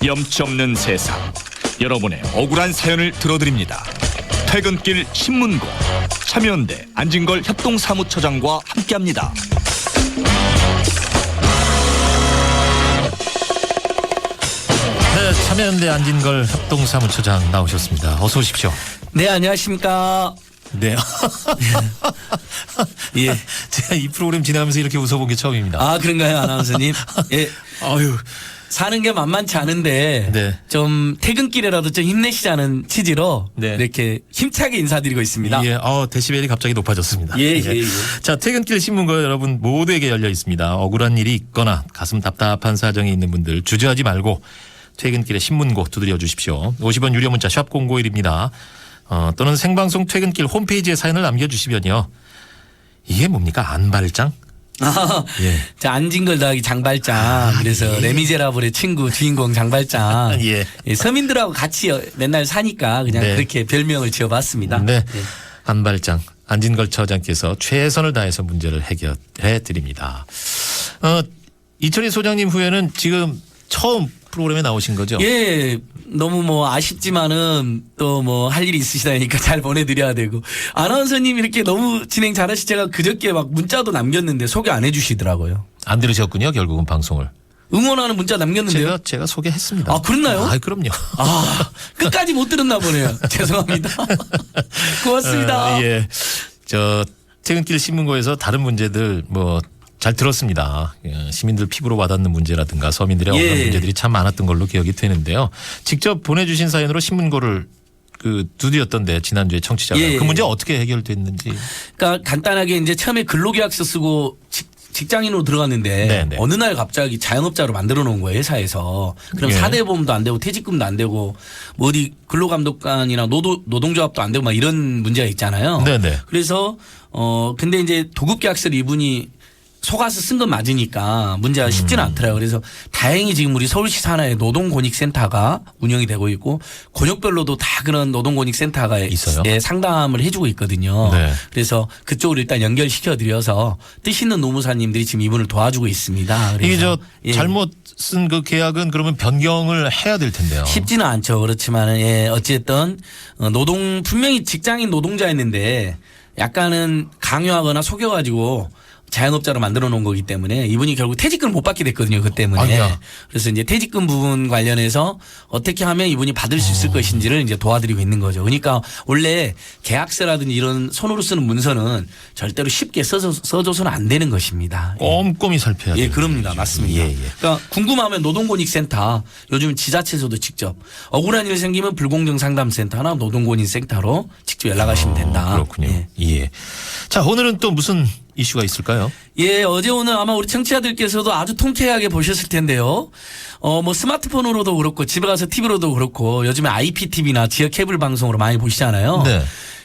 염치 없는 세상, 여러분의 억울한 사연을 들어드립니다. 퇴근길 신문고, 참여연대 안진걸 협동사무처장과 함께합니다. 네, 참여연대 안진걸 협동사무처장 나오셨습니다. 어서 오십시오. 네, 안녕하십니까. 네. 예. 제가 이 프로그램 진행하면서 이렇게 웃어본 게 처음입니다. 아, 그런가요, 아나운서님? 예. 아유. 사는 게 만만치 않은데 네. 좀 퇴근길에라도 좀 힘내시자는 취지로 네. 이렇게 힘차게 인사드리고 있습니다. 예, 데시벨이 갑자기 높아졌습니다. 예. 자, 퇴근길 신문고 여러분 모두에게 열려 있습니다. 억울한 일이 있거나 가슴 답답한 사정이 있는 분들 주저하지 말고 퇴근길에 신문고 두드려 주십시오. 50원 유료 문자 샵 051입니다. 또는 생방송 퇴근길 홈페이지에 사연을 남겨주시면요. 이게 뭡니까? 안발장? 예. 자, 안진걸 더하기 장발장. 그래서 레미제라블의 친구 주인공 장발장. 예. 예, 서민들하고 같이 맨날 사니까 그냥 네. 그렇게 별명을 지어봤습니다. 네. 예. 안발장 안진걸 처장께서 최선을 다해서 문제를 해결해 드립니다. 이철희 소장님 후에는 지금 처음 프로그램에 나오신 거죠? 예, 너무 뭐 아쉽지만은 또 뭐 할 일이 있으시다니까 잘 보내드려야 되고. 아나운서님 이렇게 너무 진행 잘하시 제가 그저께 막 문자도 남겼는데 소개 안 해주시더라고요. 안 들으셨군요, 결국은 방송을. 응원하는 문자 남겼는데요. 제가 소개했습니다. 아, 그랬나요? 아, 그럼요. 아, 끝까지 못 들었나 보네요. 죄송합니다. 고맙습니다. 예. 퇴근길 신문고에서 다른 문제들 잘 들었습니다. 시민들 피부로 와닿는 문제라든가 서민들의 예. 억울한 문제들이 참 많았던 걸로 기억이 되는데요. 직접 보내주신 사연으로 신문고를 두드렸던데 지난주에 청취자가 예. 그 문제 어떻게 해결됐는지. 그러니까 간단하게 이제 처음에 근로계약서 쓰고 직장인으로 들어갔는데 네네. 어느 날 갑자기 자영업자로 만들어 놓은 거예요, 회사에서. 그럼 예. 4대 보험도 안 되고 퇴직금도 안 되고 뭐 어디 근로감독관이나 노동조합도 안 되고 막 이런 문제가 있잖아요. 네네. 그래서 근데 이제 도급계약서를 이분이 속아서 쓴 건 맞으니까 문제가 쉽지는 않더라고요. 그래서 다행히 지금 우리 서울시 산하에 노동권익센터가 운영이 되고 있고 권역별로도 다 그런 노동권익센터가 있어요? 예, 상담을 해주고 있거든요. 네. 그래서 그쪽으로 일단 연결시켜 드려서 뜻 있는 노무사님들이 지금 이분을 도와주고 있습니다. 이게 예. 잘못 쓴 그 계약은 그러면 변경을 해야 될 텐데요. 쉽지는 않죠. 그렇지만은 예, 어쨌든 분명히 직장인 노동자였는데 약간은 강요하거나 속여가지고 자영업자로 만들어 놓은 거기 때문에 이분이 결국 퇴직금을 못 받게 됐거든요. 그 때문에. 아니야. 그래서 이제 퇴직금 부분 관련해서 어떻게 하면 이분이 받을 수 있을 것인지를 이제 도와드리고 있는 거죠. 그러니까 원래 계약서라든지 이런 손으로 쓰는 문서는 절대로 쉽게 써줘서는 안 되는 것입니다. 꼼꼼히 살펴야 돼요. 예, 그럽니다. 맞습니다. 예, 예. 그러니까 궁금하면 노동권익센터 요즘 지자체에서도 직접 억울한 일 생기면 불공정 상담센터나 노동권익센터로 직접 연락하시면 된다. 그렇군요. 예. 자, 오늘은 또 무슨 이슈가 있을까요? 예, 어제 오늘 아마 우리 청취자들께서도 아주 통쾌하게 보셨을 텐데요. 뭐 스마트폰으로도 그렇고 집에 가서 TV로도 그렇고 요즘에 IPTV나 지역 케이블 방송으로 많이 보시잖아요. 네.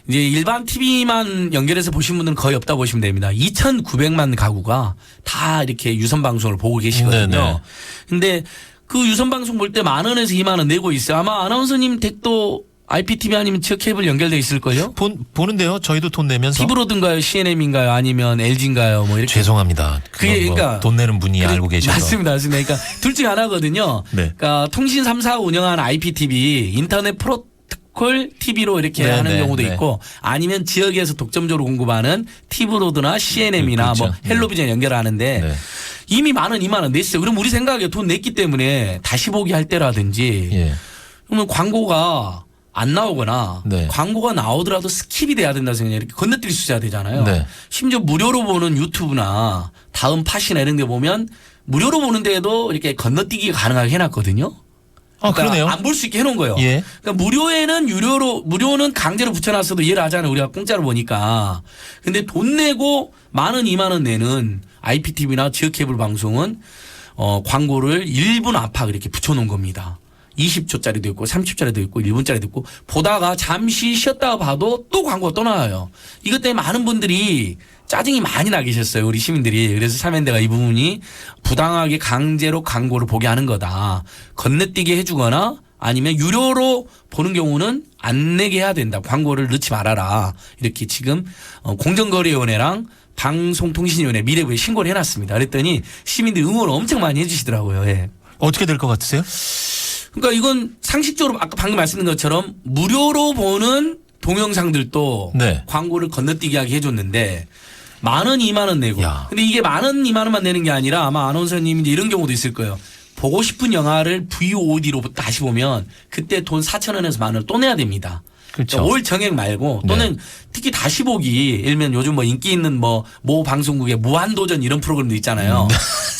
이제 일반 TV만 연결해서 보신 분들은 거의 없다 보시면 됩니다. 2,900만 가구가 다 이렇게 유선 방송을 보고 계시거든요. 네네. 근데 그 유선 방송 볼 때 10,000원에서 20,000원 내고 있어요. 아마 아나운서님 댁도 IPTV 아니면 지역 케이블 연결돼 있을걸요? 보는데요. 저희도 돈 내면서. TV로든가요, CNM인가요, 아니면 LG인가요, 뭐 이렇게. 죄송합니다. 그게 그러니까 돈 내는 분이 알고 계셔서. 맞습니다. 그러니까 둘 중에 하나거든요. 네. 그러니까 통신 3사가 운영하는 IPTV 인터넷 프로토콜 TV로 이렇게 네, 하는 네, 경우도 네. 있고 아니면 지역에서 독점적으로 공급하는 TV로드나 CNM이나 그렇죠. 뭐 헬로비전 연결하는데 네. 이미 10,000원, 20,000원 냈어요. 그럼 우리 생각에 돈 냈기 때문에 다시 보기 할 때라든지 예. 그러면 광고가 안 나오거나 네. 광고가 나오더라도 스킵이 돼야 된다 생각해요. 이렇게 건너뛸 수 있어야 되잖아요. 네. 심지어 무료로 보는 유튜브나 다음 팟이나 이런 데 보면 무료로 보는데도 이렇게 건너뛰기가 가능하게 해놨거든요. 그러네요. 안 볼 수 있게 해놓은 거예요. 예. 그러니까 무료에는 무료는 강제로 붙여놨어도 이해를 하잖아요. 우리가 공짜로 보니까. 근데 돈 내고 10,000원, 20,000원 내는 IPTV나 지역 케이블 방송은 광고를 1분 압박 이렇게 붙여놓은 겁니다. 20초짜리도 있고 30초짜리도 있고 1분짜리도 있고 보다가 잠시 쉬었다가 봐도 또 광고가 또 나와요. 이것 때문에 많은 분들이 짜증이 많이 나 계셨어요. 우리 시민들이. 그래서 참여연대가 이 부분이 부당하게 강제로 광고를 보게 하는 거다. 건너뛰게 해주거나 아니면 유료로 보는 경우는 안 내게 해야 된다. 광고를 넣지 말아라. 이렇게 지금 공정거래위원회랑 방송통신위원회 미래부에 신고를 해놨습니다. 그랬더니 시민들이 응원을 엄청 많이 해주시더라고요. 예. 어떻게 될 것 같으세요? 그러니까 이건 상식적으로 아까 방금 말씀드린 것처럼 무료로 보는 동영상들도 네. 광고를 건너뛰게 하게 해줬는데 10,000원, 20,000원 내고. 야. 근데 이게 10,000원, 20,000원만 내는 게 아니라 아마 아나운서님이 이제 이런 경우도 있을 거예요. 보고 싶은 영화를 VOD로 다시 보면 그때 돈 4,000원에서 10,000원을 또 내야 됩니다. 그렇죠. 그러니까 올 정액 말고 또는 네. 특히 다시 보기 일면 요즘 뭐 인기 있는 뭐 방송국의 무한도전 이런 프로그램도 있잖아요.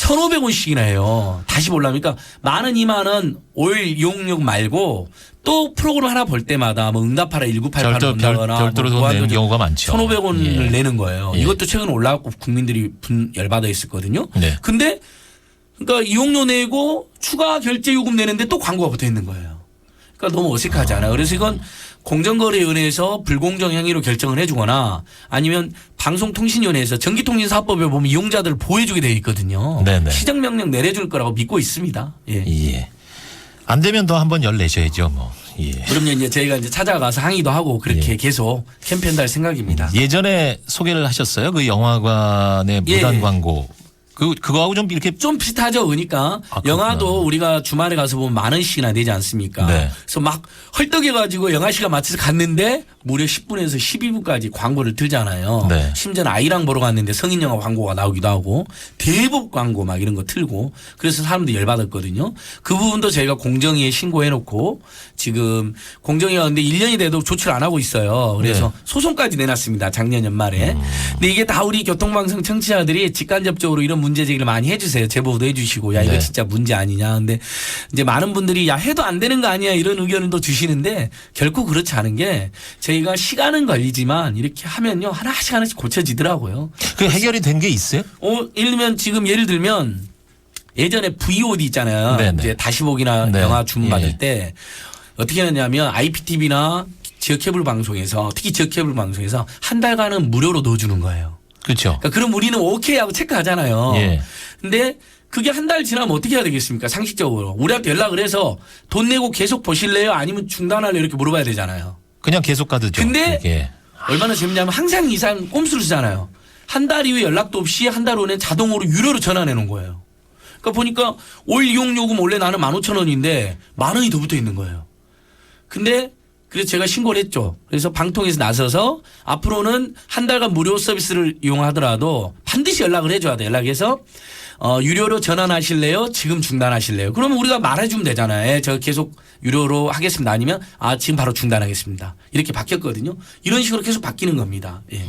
1,500원씩이나 해요. 다시 보려면. 그러니까 10,000원, 20,000원 올 이용료 말고 또 프로그램 하나 볼 때마다 뭐 응답하라 1988을 본다거나 별도로 돈 내는 경우가 많죠. 1,500원을 예. 내는 거예요. 예. 이것도 최근 올라왔고 국민들이 열받아 있었거든요. 네. 근데 그러니까 이용료 내고 추가 결제 요금 내는데 또 광고가 붙어 있는 거예요. 그러니까 너무 어색하잖아요. 그래서 이건 공정거래위원회에서 불공정 행위로 결정을 해주거나 아니면 방송통신위원회에서 전기통신사업법에 보면 이용자들을 보호해주게 되어 있거든요. 네네. 시정명령 내려줄 거라고 믿고 있습니다. 예. 예. 안 되면 더 한번 열 내셔야죠, 뭐. 예. 그러면 이제 저희가 이제 찾아가서 항의도 하고 그렇게 예. 계속 캠페인도 할 생각입니다. 예전에 소개를 하셨어요? 그 영화관의 예. 무단 광고. 그거하고 좀 이렇게 좀 비슷하죠. 그러니까 아, 그렇구나. 영화도 우리가 주말에 가서 보면 10,000원씩이나 내지 않습니까? 네. 그래서 막 헐떡여가지고 영화 시간 맞춰서 갔는데 무려 10분에서 12분까지 광고를 틀잖아요. 네. 심지어는 아이랑 보러 갔는데 성인 영화 광고가 나오기도 하고 대북 광고 막 이런 거 틀고 그래서 사람들이 열받았거든요. 그 부분도 저희가 공정위에 신고해놓고 지금 공정위가 근데 1년이 돼도 조치를 안 하고 있어요. 그래서 네. 소송까지 내놨습니다. 작년 연말에. 근데 이게 다 우리 교통방송 청취자들이 직간접적으로 이런 문제 제기를 많이 해주세요. 제보도 해주시고 야 이거 네. 진짜 문제 아니냐. 근데 이제 많은 분들이 야 해도 안 되는 거 아니야 이런 의견을 또 주시는데 결코 그렇지 않은 게 저희가 시간은 걸리지만 이렇게 하면요 하나씩 하나씩 고쳐지더라고요. 그 해결이 된 게 있어요? 예를 들면 예전에 VOD 있잖아요. 네네. 이제 다시 보기나 네. 영화 주문받을 예. 때 어떻게 하냐면 IPTV나 지역 케이블 방송에서 특히 지역 케이블 방송에서 한 달간은 무료로 넣어주는 거예요. 그렇죠. 그러니까 그럼 우리는 오케이 하고 체크하잖아요. 예. 근데 그게 한 달 지나면 어떻게 해야 되겠습니까? 상식적으로. 우리한테 연락을 해서 돈 내고 계속 보실래요? 아니면 중단할래요? 이렇게 물어봐야 되잖아요. 그냥 계속 가드죠. 근데 예. 얼마나 재밌냐면 항상 이상 꼼수를 쓰잖아요. 한 달 이후에 연락도 없이 한 달 후에는 자동으로 유료로 전환해 놓은 거예요. 그러니까 보니까 올 이용요금 원래 나는 15,000원인데 10,000원이 더 붙어 있는 거예요. 근데 그래서 제가 신고를 했죠. 그래서 방통에서 나서서 앞으로는 한 달간 무료 서비스를 이용하더라도 반드시 연락을 해줘야 돼. 연락해서 유료로 전환하실래요? 지금 중단하실래요? 그러면 우리가 말해주면 되잖아요. 예, 저 계속 유료로 하겠습니다. 아니면 지금 바로 중단하겠습니다. 이렇게 바뀌었거든요. 이런 식으로 계속 바뀌는 겁니다. 예.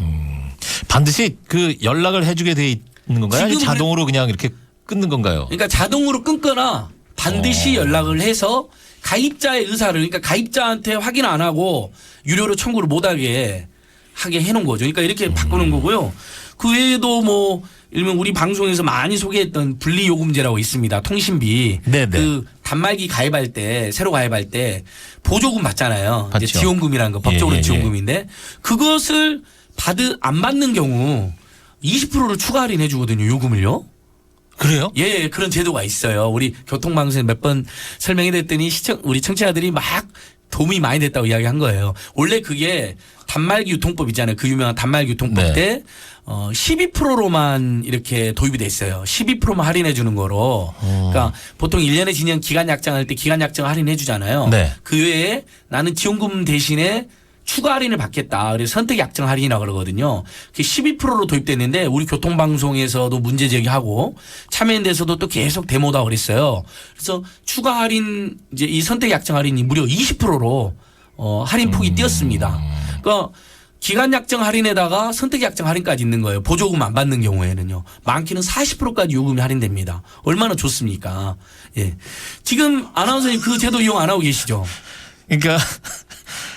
반드시 그 연락을 해주게 돼 있는 건가요? 아니면 지금 자동으로 그냥 이렇게 끊는 건가요? 그러니까 자동으로 끊거나 반드시 연락을 해서 가입자의 의사를 그러니까 가입자한테 확인 안 하고 유료로 청구를 못하게 하게 해놓은 거죠. 그러니까 이렇게 바꾸는 거고요. 그 외에도 뭐 일명 우리 방송에서 많이 소개했던 분리요금제라고 있습니다. 통신비. 네네. 그 단말기 가입할 때 새로 가입할 때 보조금 받잖아요. 이제 받죠. 지원금이라는 거 법적으로 예, 예, 예. 지원금인데 그것을 안 받는 경우 20%를 추가 할인해 주거든요. 요금을요. 그래요? 예, 그런 제도가 있어요. 우리 교통방송에 몇 번 설명해 드렸더니 우리 청취자들이 막 도움이 많이 됐다고 이야기한 거예요. 원래 그게 단말기 유통법 있잖아요. 그 유명한 단말기 유통법 네. 때 12%로만 이렇게 도입이 됐어요. 12%만 할인해 주는 거로. 그러니까 보통 1년에 지년 기간 약정할 때 기간 약정 할인해 주잖아요. 네. 그 외에 나는 지원금 대신에 추가 할인을 받겠다. 그래서 선택 약정 할인이라고 그러거든요. 그게 12%로 도입됐는데 우리 교통방송에서도 문제 제기하고 참여연대에서도 또 계속 데모도 하고 그랬어요. 그래서 추가 할인 이제 이 선택 약정 할인이 무려 20%로 할인 폭이 뛰었습니다. 그러니까 기간 약정 할인에다가 선택 약정 할인까지 있는 거예요. 보조금 안 받는 경우에는요. 많게는 40%까지 요금이 할인됩니다. 얼마나 좋습니까? 예. 지금 아나운서님 그 제도 이용 안 하고 계시죠? 그러니까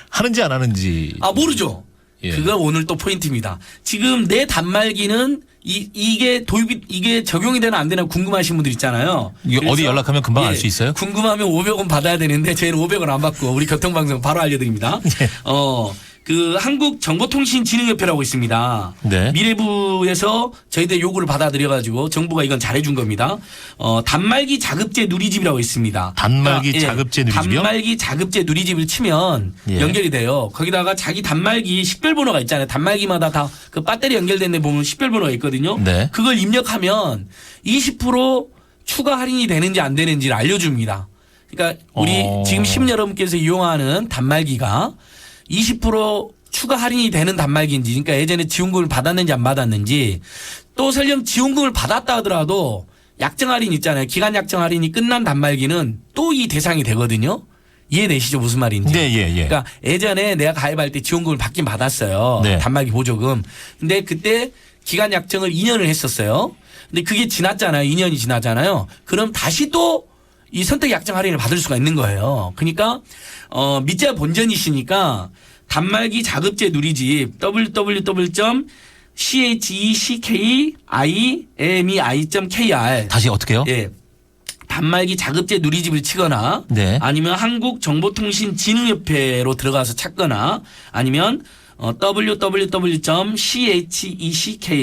하는지 안 하는지. 모르죠. 예. 그거 오늘 또 포인트입니다. 지금 내 단말기는 이게 적용이 되나 안 되나 궁금하신 분들 있잖아요. 이게 어디 그래서 연락하면 금방 알 수 있어요? 궁금하면 500원 받아야 되는데 저희는 500원 안 받고 우리 교통방송 바로 알려드립니다. 예. 그 한국정보통신진흥협회라고 있습니다. 네. 미래부에서 저희들 요구를 받아들여가지고 정부가 이건 잘해준 겁니다. 단말기 자급제 누리집이라고 있습니다. 단말기 자급제 누리집이요? 단말기 자급제 누리집을 치면 예. 연결이 돼요. 거기다가 자기 단말기 식별번호가 있잖아요. 단말기마다 다 그 배터리 연결된 데 보면 식별번호가 있거든요. 네. 그걸 입력하면 20% 추가 할인이 되는지 안 되는지를 알려줍니다. 그러니까 우리 지금 시민 여러분께서 이용하는 단말기가 20% 추가 할인이 되는 단말기인지, 그러니까 예전에 지원금을 받았는지 안 받았는지, 또 설령 지원금을 받았다 하더라도 약정 할인 있잖아요. 기간 약정 할인이 끝난 단말기는 또 이 대상이 되거든요. 이해되시죠? 무슨 말인지. 네, 예. 그러니까 예전에 내가 가입할 때 지원금을 받긴 받았어요. 네. 단말기 보조금. 근데 그때 기간 약정을 2년을 했었어요. 근데 그게 지났잖아요. 2년이 지났잖아요. 그럼 다시 또 이 선택 약정 할인을 받을 수가 있는 거예요. 그러니까 밑자 본전이시니까 단말기 자급제 누리집 www.checkiimei.kr 다시 어떻게요? 예. 단말기 자급제 누리집을 치거나 네. 아니면 한국정보통신진흥협회로 들어가서 찾거나 아니면 www.check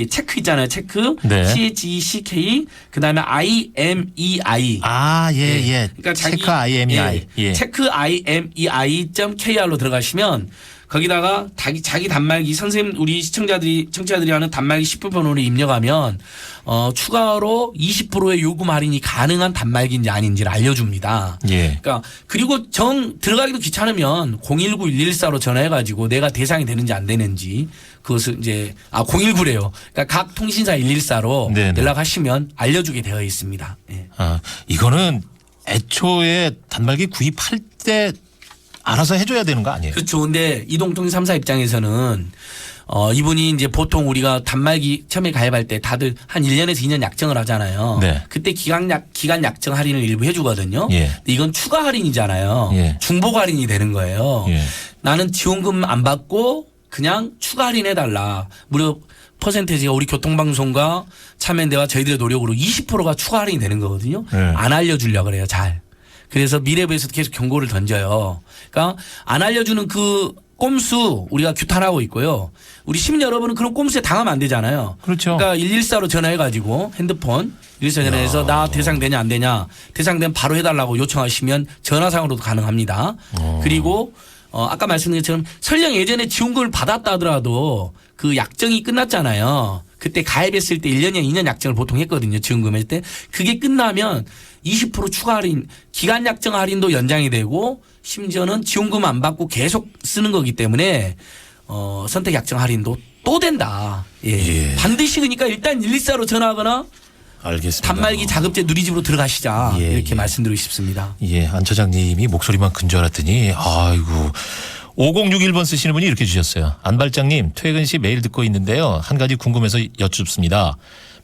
체크 있잖아요. 체크. 네. check 그다음에 imei. 아, 예. 그러니까 체크 IMEI. 예. 체크 imei.kr로 들어가시면 거기다가 자기 단말기 선생님 우리 청취자들이 하는 단말기 10분 번호를 입력하면 추가로 20%의 요금 할인이 가능한 단말기인지 아닌지를 알려줍니다. 예. 그러니까 그리고 들어가기도 귀찮으면 019-114로 전화해가지고 내가 대상이 되는지 안 되는지 그것을 이제 019래요. 그러니까 각 통신사 114로 네네. 연락하시면 알려주게 되어 있습니다. 예. 아, 이거는 애초에 단말기 구입할 때 알아서 해줘야 되는 거 아니에요? 그렇죠. 근데 이동통신 3사 입장에서는 이분이 이제 보통 우리가 단말기 처음에 가입할 때 다들 한 1년에서 2년 약정을 하잖아요. 네. 그때 기간 약정 할인을 일부 해주거든요. 예. 근데 이건 추가 할인이잖아요. 예. 중복 할인이 되는 거예요. 예. 나는 지원금 안 받고 그냥 추가 할인해달라. 무려 퍼센테이지가 우리 교통방송과 참여연대와 저희들의 노력으로 20%가 추가 할인이 되는 거거든요. 네. 안 알려주려고 그래요. 잘. 그래서 미래부에서 계속 경고를 던져요. 그러니까 안 알려주는 그 꼼수 우리가 규탄하고 있고요. 우리 시민 여러분은 그런 꼼수에 당하면 안 되잖아요. 그렇죠. 그러니까 114로 전화해가지고 핸드폰 114 전화해서 나 대상 되냐 안 되냐 대상되면 바로 해달라고 요청하시면 전화상으로도 가능합니다. 그리고 아까 말씀드린 것처럼 설령 예전에 지원금을 받았다 하더라도 그 약정이 끝났잖아요. 그때 가입했을 때 1년이나 2년 약정을 보통 했거든요. 지원금 할 때. 그게 끝나면 20% 추가 할인, 기간 약정 할인도 연장이 되고 심지어는 지원금 안 받고 계속 쓰는 거기 때문에 선택 약정 할인도 또 된다. 예. 예. 반드시 그러니까 일단 114로 전화하거나 알겠습니다. 단말기 자급제 누리집으로 들어가시자. 예, 이렇게 예. 말씀드리고 싶습니다. 예, 안 차장님이 목소리만 큰 줄 알았더니 아이고 5061번 쓰시는 분이 이렇게 주셨어요. 안발장님 퇴근 시 매일 듣고 있는데요. 한 가지 궁금해서 여쭙습니다.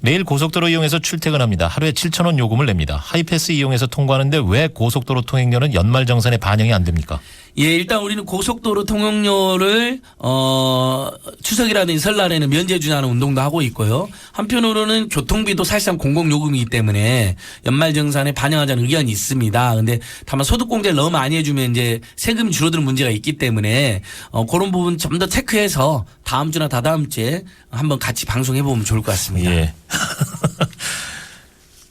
매일 고속도로 이용해서 출퇴근합니다. 하루에 7,000원 요금을 냅니다. 하이패스 이용해서 통과하는데 왜 고속도로 통행료는 연말정산에 반영이 안 됩니까? 예, 일단 우리는 고속도로 통행료를 추석이라든지 설날에는 면제 주자는 운동도 하고 있고요. 한편으로는 교통비도 사실상 공공요금이기 때문에 연말정산에 반영하자는 의견이 있습니다. 근데 다만 소득공제를 너무 많이 해주면 이제 세금이 줄어드는 문제가 있기 때문에 그런 부분 좀 더 체크해서 다음 주나 다다음 주에 한번 같이 방송해 보면 좋을 것 같습니다. 예.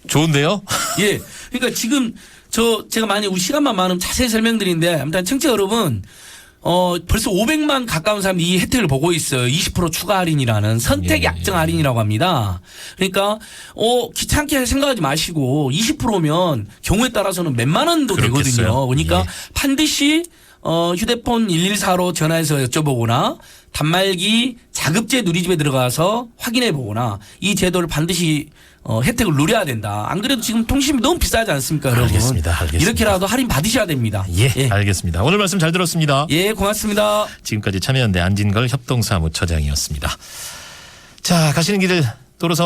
좋은데요? 예. 그러니까 지금 제가 만약 우리 시간만 많으면 자세히 설명드리는데 아무튼 청취자 여러분 벌써 500만 가까운 사람이 이 혜택을 보고 있어요. 20% 추가 할인이라는 선택 예. 약정 할인이라고 합니다. 그러니까 귀찮게 생각하지 마시고 20%면 경우에 따라서는 몇만 원도 그렇겠어요. 되거든요. 그러니까 예. 반드시 휴대폰 114로 전화해서 여쭤보거나 단말기 자급제 누리집에 들어가서 확인해 보거나 이 제도를 반드시 혜택을 누려야 된다. 안 그래도 지금 통신비 너무 비싸지 않습니까, 여러분? 알겠습니다. 이렇게라도 할인 받으셔야 됩니다. 예, 알겠습니다. 오늘 말씀 잘 들었습니다. 예, 고맙습니다. 지금까지 참여연대 안진걸 협동사무처장이었습니다. 자, 가시는 길을 도로상